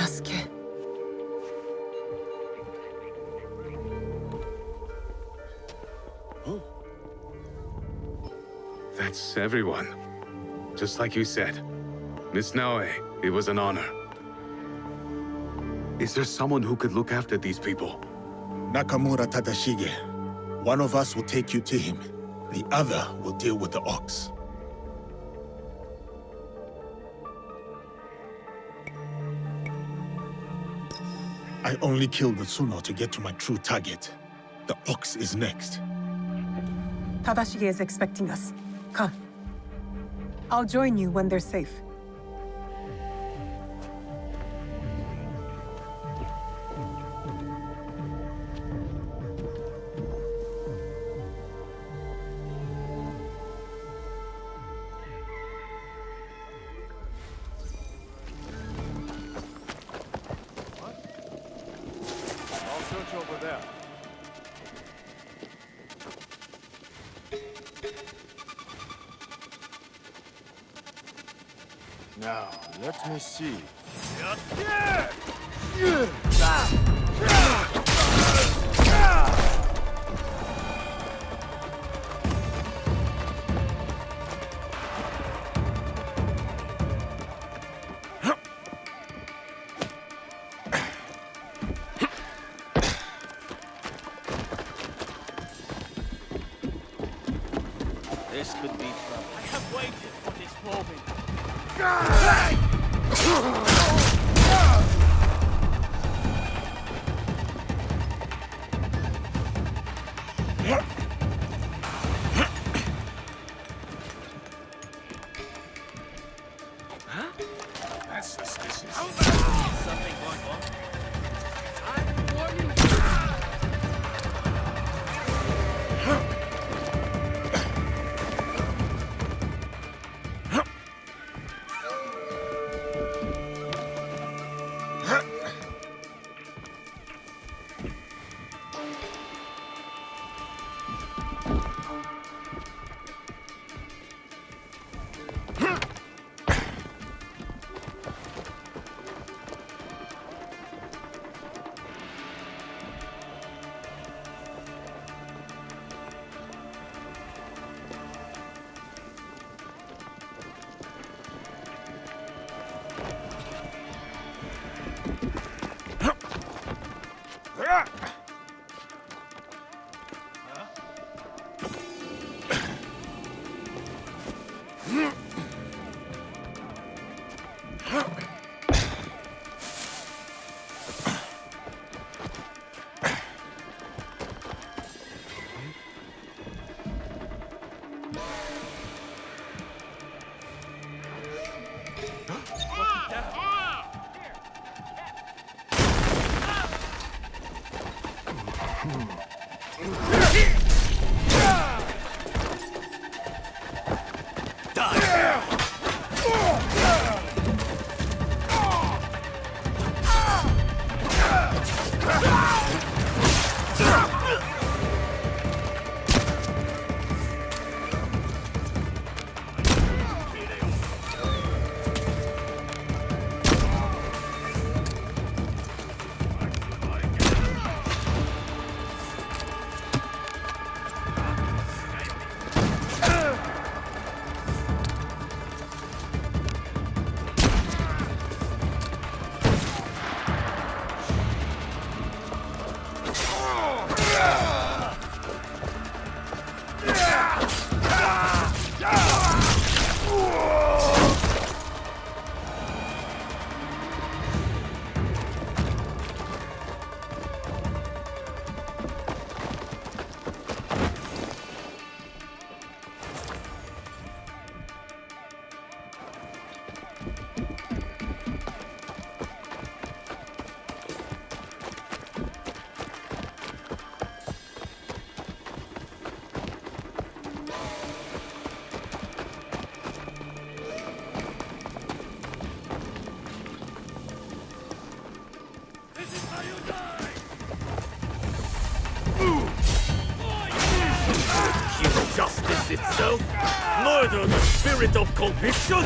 Sasuke. That's everyone. Just like you said. Miss Naoe, it was an honor. Is there someone who could look after these people? Nakamura Tadashige. One of us will take you to him. The other will deal with the ox. I only killed the Tsuno to get to my true target. The ox is next. Tadashige is expecting us. Come. I'll join you when they're safe. I'll search over there. Now, let me see. This could be fun. I have waited for this moment. That's suspicious. Something going on? I'm warning you. Justice itself, neither the spirit of conviction.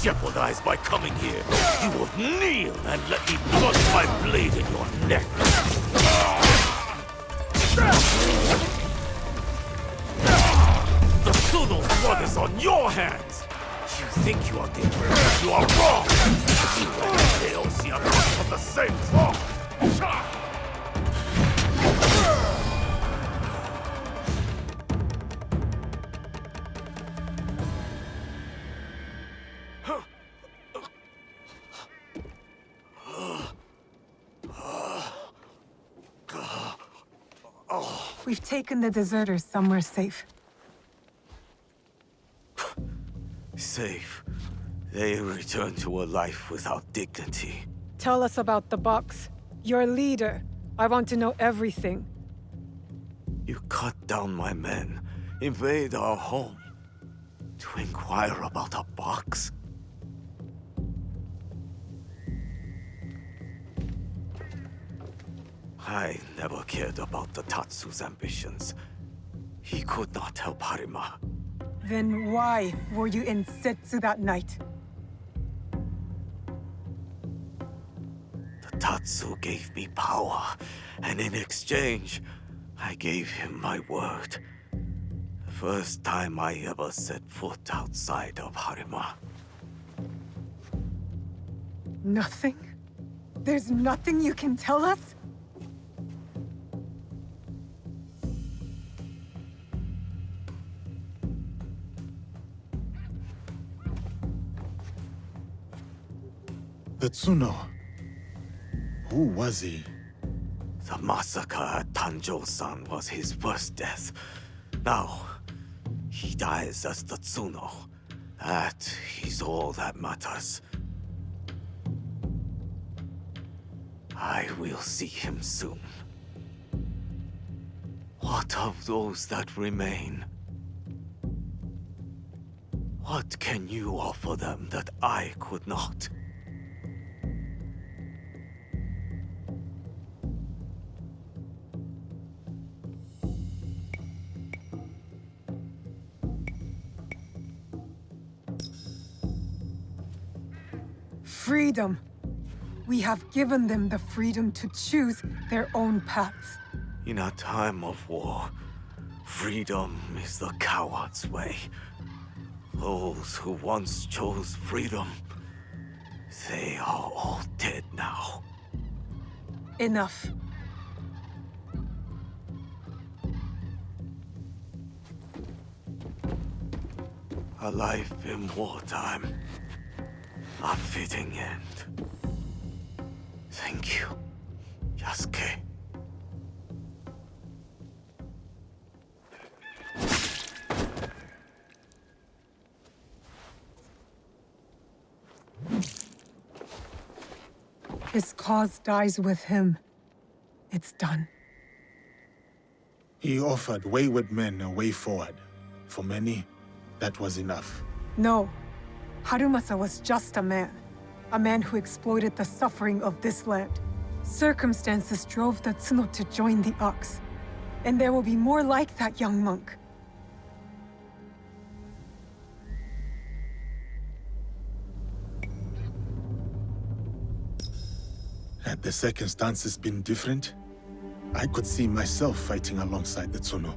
Jeopardize by coming here. You will kneel and let me plunge my blade in your neck. The Tsuno's blood is on your hands. You think you are dangerous? You are wrong. You and Hideyoshi are cut from the same cloth. We've taken the deserters somewhere safe. Safe. They return to a life without dignity. Tell us about the box. Your leader. I want to know everything. You cut down my men, invade our home, to inquire about a box? I never cared about the Tatsu's ambitions. He could not help Harima. Then why were you in Setsu that night? The Tatsu gave me power, and in exchange, I gave him my word. The first time I ever set foot outside of Harima. Nothing? There's nothing you can tell us? The Tsuno. Who was he? The massacre at Tanjo-san was his first death. Now, he dies as the Tsuno. That is all that matters. I will see him soon. What of those that remain? What can you offer them that I could not? Freedom. We have given them the freedom to choose their own paths. In a time of war, freedom is the coward's way. Those who once chose freedom, they are all dead now. Enough. A life in wartime. A fitting end. Thank you, Yasuke. His cause dies with him. It's done. He offered wayward men a way forward. For many, that was enough. No. Harumasa was just a man. A man who exploited the suffering of this land. Circumstances drove the Tsuno to join the Ox. And there will be more like that young monk. Had the circumstances been different, I could see myself fighting alongside the Tsuno.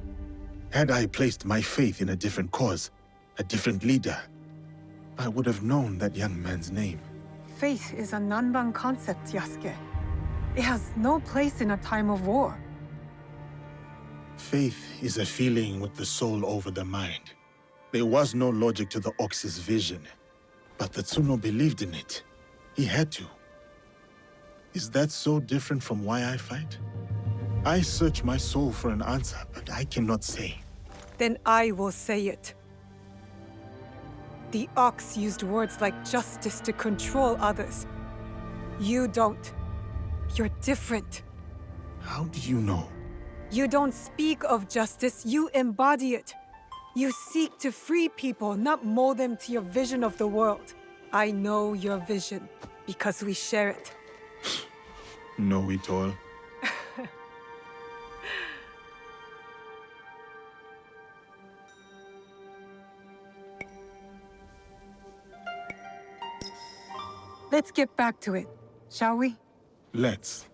Had I placed my faith in a different cause, a different leader, I would have known that young man's name. Faith is a Nanban concept, Yasuke. It has no place in a time of war. Faith is a feeling with the soul over the mind. There was no logic to the Ox's vision, but the Tsuno believed in it. He had to. Is that so different from why I fight? I search my soul for an answer, but I cannot say. Then I will say it. The Ox used words like justice to control others. You don't. You're different. How do you know? You don't speak of justice, you embody it. You seek to free people, not mold them to your vision of the world. I know your vision, because we share it. Know it all. Let's get back to it, shall we? Let's.